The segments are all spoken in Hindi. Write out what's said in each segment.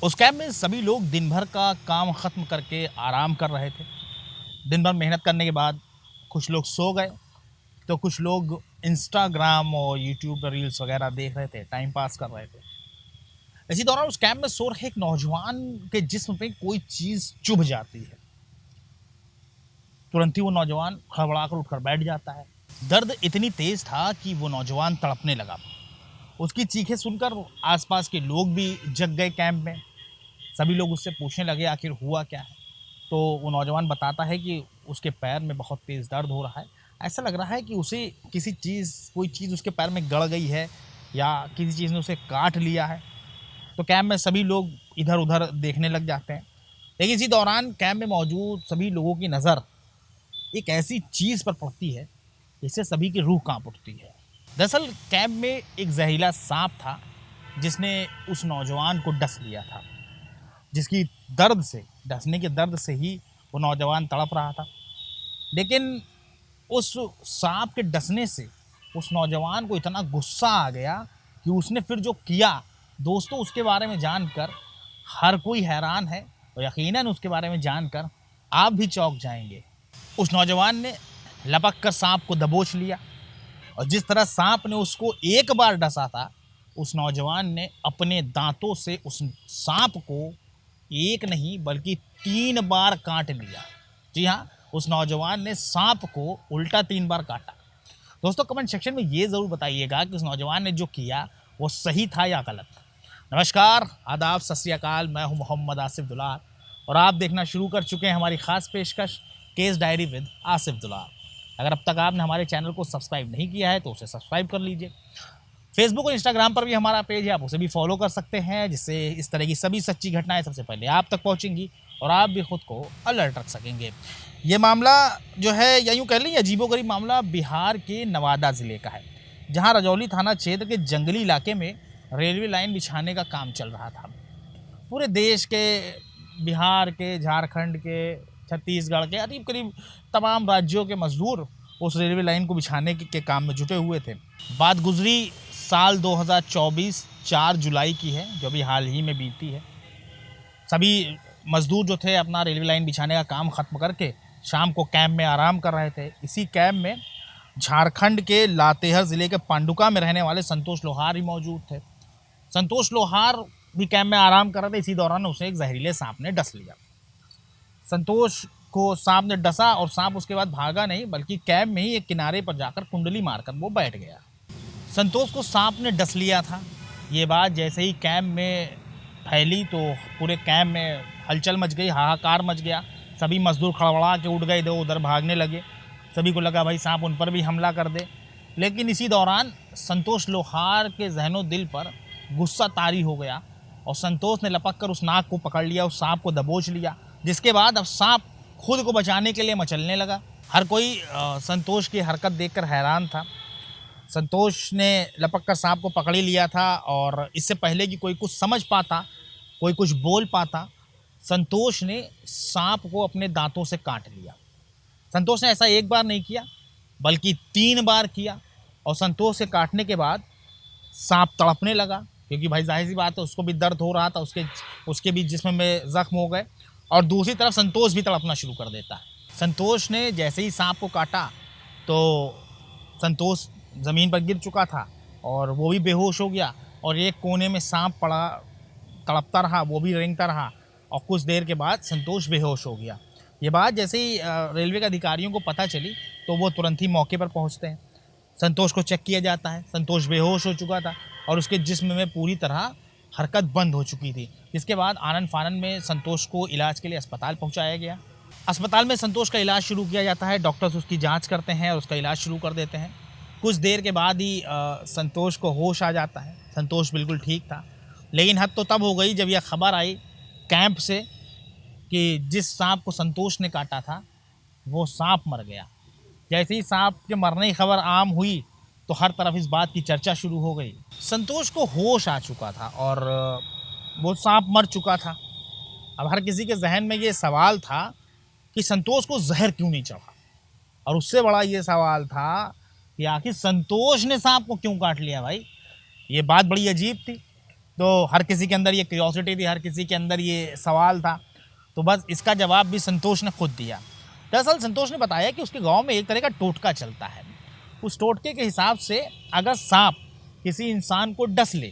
उस कैंप में सभी लोग दिन भर का काम ख़त्म करके आराम कर रहे थे। दिन भर मेहनत करने के बाद कुछ लोग सो गए, तो कुछ लोग इंस्टाग्राम और यूट्यूब पर रील्स वगैरह देख रहे थे, टाइम पास कर रहे थे। इसी दौरान उस कैंप में सो रहे एक नौजवान के जिस्म पे कोई चीज़ चुभ जाती है। तुरंत ही वो नौजवान हड़बड़ाकर उठकर बैठ जाता है। दर्द इतनी तेज़ था कि वो नौजवान तड़पने लगा। उसकी चीखें सुनकर आसपास के लोग भी जग गए कैंप में। सभी लोग उससे पूछने लगे आखिर हुआ क्या है। तो वो नौजवान बताता है कि उसके पैर में बहुत तेज़ दर्द हो रहा है। ऐसा लग रहा है कि उसे कोई चीज़ उसके पैर में गड़ गई है या किसी चीज़ ने उसे काट लिया है। तो कैंप में सभी लोग इधर उधर देखने लग जाते हैं। लेकिन इसी दौरान कैंप में मौजूद सभी लोगों की नज़र एक ऐसी चीज़ पर पड़ती है जिससे सभी की रूह कांप उठती है। दरअसल कैंप में एक जहरीला सांप था जिसने उस नौजवान को डस लिया था, जिसकी डसने के दर्द से ही वो नौजवान तड़प रहा था। लेकिन उस सांप के डसने से उस नौजवान को इतना गुस्सा आ गया कि उसने फिर जो किया, दोस्तों उसके बारे में जानकर हर कोई हैरान है और यकीनन उसके बारे में जानकर आप भी चौंक जाएंगे। उस नौजवान ने लपक कर सांप को दबोच लिया और जिस तरह सांप ने उसको एक बार डसा था, उस नौजवान ने अपने दांतों से उस सांप को एक नहीं बल्कि 3 बार काट लिया। जी हाँ, उस नौजवान ने सांप को उल्टा 3 बार काटा। दोस्तों कमेंट सेक्शन में ये ज़रूर बताइएगा कि उस नौजवान ने जो किया वो सही था या गलत। नमस्कार, आदाब, सत श्री अकाल। मैं हूँ मोहम्मद आसिफ दुलार और आप देखना शुरू कर चुके हैं हमारी खास पेशकश केस डायरी विद आसिफ दुलार। अगर अब तक आपने हमारे चैनल को सब्सक्राइब नहीं किया है तो उसे सब्सक्राइब कर लीजिए। फेसबुक और इंस्टाग्राम पर भी हमारा पेज है, आप उसे भी फॉलो कर सकते हैं, जिससे इस तरह की सभी सच्ची घटनाएं सबसे पहले आप तक पहुंचेंगी और आप भी खुद को अलर्ट रख सकेंगे। ये मामला जो है या यूँ कह लीजिए अजीबोगरीब मामला बिहार के नवादा ज़िले का है, जहां रजौली थाना क्षेत्र के जंगली इलाके में रेलवे लाइन बिछाने का काम चल रहा था। पूरे देश के, बिहार के, झारखंड के, छत्तीसगढ़ के करीब करीब तमाम राज्यों के मजदूर उस रेलवे लाइन को बिछाने के काम में जुटे हुए थे। बात गुजरी साल 2024 4 जुलाई की है, जो अभी हाल ही में बीती है। सभी मजदूर जो थे अपना रेलवे लाइन बिछाने का काम ख़त्म करके शाम को कैंप में आराम कर रहे थे। इसी कैंप में झारखंड के लातेहार ज़िले के पांडुका में रहने वाले संतोष लोहार ही मौजूद थे। संतोष लोहार भी कैंप में आराम कर रहे थे। इसी दौरान उसे एक जहरीले सांप ने डस लिया। संतोष को सांप ने डसा और सांप उसके बाद भागा नहीं बल्कि कैंप में ही एक किनारे पर जाकर कुंडली मारकर वो बैठ गया। संतोष को सांप ने डस लिया था। ये बात जैसे ही कैंप में फैली तो पूरे कैंप में हलचल मच गई, हाहाकार मच गया। सभी मजदूर खड़बड़ा के उठ गए, इधर उधर भागने लगे। सभी को लगा भाई सांप उन पर भी हमला कर दे। लेकिन इसी दौरान संतोष लोहार के जहनो दिल पर गुस्सा तारी हो गया और संतोष ने लपक कर उस नाक को पकड़ लिया, उस सांप को दबोच लिया। जिसके बाद अब सांप खुद को बचाने के लिए मचलने लगा। हर कोई संतोष की हरकत देखकर हैरान था। संतोष ने लपक कर सांप को पकड़ ही लिया था और इससे पहले कि कोई कुछ समझ पाता, कोई कुछ बोल पाता, संतोष ने सांप को अपने दांतों से काट लिया। संतोष ने ऐसा एक बार नहीं किया बल्कि 3 बार किया और संतोष के काटने के बाद सांप तड़पने लगा, क्योंकि भाई जाहिर सी बात है उसको भी दर्द हो रहा था, उसके भी जिस्म में ज़ख्म हो गए और दूसरी तरफ संतोष भी तड़पना शुरू कर देता है। संतोष ने जैसे ही सांप को काटा तो संतोष ज़मीन पर गिर चुका था और वो भी बेहोश हो गया और एक कोने में सांप पड़ा तड़पता रहा, वो भी रेंगता रहा और कुछ देर के बाद संतोष बेहोश हो गया। ये बात जैसे ही रेलवे के अधिकारियों को पता चली तो वो तुरंत ही मौके पर पहुंचते हैं। संतोष को चेक किया जाता है। संतोष बेहोश हो चुका था और उसके जिस्म में पूरी तरह हरकत बंद हो चुकी थी। इसके बाद आनन फानन में संतोष को इलाज के लिए अस्पताल पहुंचाया गया। अस्पताल में संतोष का इलाज शुरू किया जाता है। डॉक्टर्स उसकी जांच करते हैं और उसका इलाज शुरू कर देते हैं। कुछ देर के बाद ही संतोष को होश आ जाता है। संतोष बिल्कुल ठीक था, लेकिन हद तो तब हो गई जब यह खबर आई कैंप से कि जिस सांप को संतोष ने काटा था वो सांप मर गया। जैसे ही सांप के मरने की खबर आम हुई तो हर तरफ इस बात की चर्चा शुरू हो गई। संतोष को होश आ चुका था और वो सांप मर चुका था। अब हर किसी के जहन में ये सवाल था कि संतोष को जहर क्यों नहीं चढ़ा, और उससे बड़ा ये सवाल था कि आखिर संतोष ने सांप को क्यों काट लिया। भाई ये बात बड़ी अजीब थी। तो हर किसी के अंदर ये क्यूरियोसिटी थी, हर किसी के अंदर ये सवाल था। तो बस इसका जवाब भी संतोष ने खुद दिया। दरअसल संतोष ने बताया कि उसके गांव में एक तरह का टोटका चलता है। उस टोटके के हिसाब से अगर सांप किसी इंसान को डस ले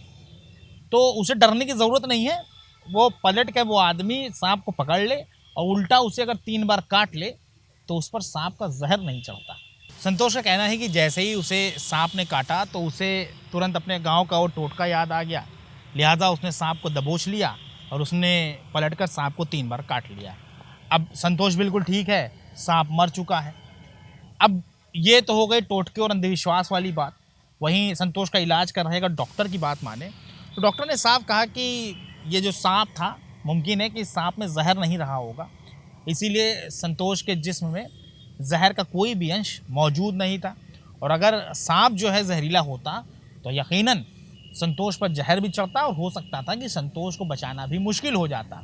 तो उसे डरने की ज़रूरत नहीं है। वो पलट के वो आदमी सांप को पकड़ ले और उल्टा उसे अगर 3 बार काट ले तो उस पर सांप का जहर नहीं चढ़ता। संतोष का कहना है कि जैसे ही उसे सांप ने काटा तो उसे तुरंत अपने गांव का वो टोटका याद आ गया, लिहाजा उसने सांप को दबोच लिया और उसने पलटकर सांप को 3 बार काट लिया। अब संतोष बिल्कुल ठीक है, सांप मर चुका है। अब ये तो हो गई टोटके और अंधविश्वास वाली बात। वहीं संतोष का इलाज कर रहे अगर डॉक्टर की बात माने तो डॉक्टर ने साफ कहा कि ये जो सांप था, मुमकिन है कि सांप में जहर नहीं रहा होगा, इसीलिए संतोष के जिस्म में जहर का कोई भी अंश मौजूद नहीं था। और अगर सांप जो है जहरीला होता तो यकीनन संतोष पर जहर भी चढ़ता और हो सकता था कि संतोष को बचाना भी मुश्किल हो जाता।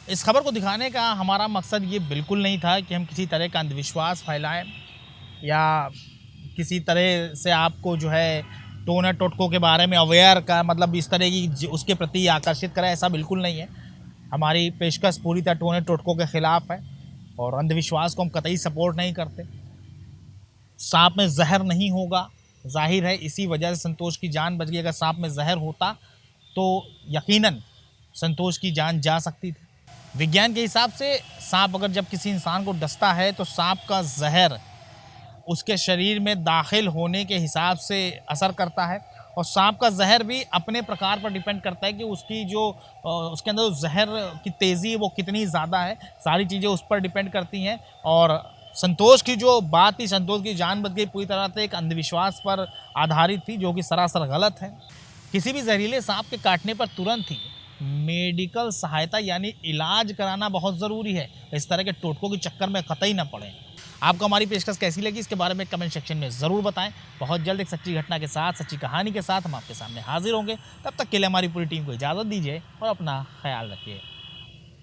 इस खबर को दिखाने का हमारा मकसद ये बिल्कुल नहीं था कि हम किसी तरह का अंधविश्वास फैलाएं या किसी तरह से आपको जो है टोना टोटकों के बारे में अवेयर का मतलब इस तरह की उसके प्रति आकर्षित करें, ऐसा बिल्कुल नहीं है। हमारी पेशकश पूरी तरह टोने टोटकों के ख़िलाफ़ है और अंधविश्वास को हम कतई सपोर्ट नहीं करते। सांप में जहर नहीं होगा, जाहिर है इसी वजह से संतोष की जान बच गई। अगर सांप में जहर होता तो यकीनन संतोष की जान जा सकती थी। विज्ञान के हिसाब से सांप अगर जब किसी इंसान को डसता है तो सांप का जहर उसके शरीर में दाखिल होने के हिसाब से असर करता है और सांप का जहर भी अपने प्रकार पर डिपेंड करता है कि उसकी जो उसके अंदर जहर की तेज़ी है वो कितनी ज़्यादा है। सारी चीज़ें उस पर डिपेंड करती हैं। और संतोष की जो बात थी, संतोष की जान बच गई, पूरी तरह से एक अंधविश्वास पर आधारित थी, जो कि सरासर गलत है। किसी भी जहरीले सांप के काटने पर तुरंत ही मेडिकल सहायता यानी इलाज कराना बहुत ज़रूरी है। इस तरह के टोटकों के चक्कर में कतई ना पड़ें। आपको हमारी पेशकश कैसी लगी इसके बारे में कमेंट सेक्शन में ज़रूर बताएं। बहुत जल्द एक सच्ची घटना के साथ, सच्ची कहानी के साथ हम आपके सामने हाजिर होंगे। तब तक के लिए हमारी पूरी टीम को इजाज़त दीजिए और अपना ख्याल रखिए।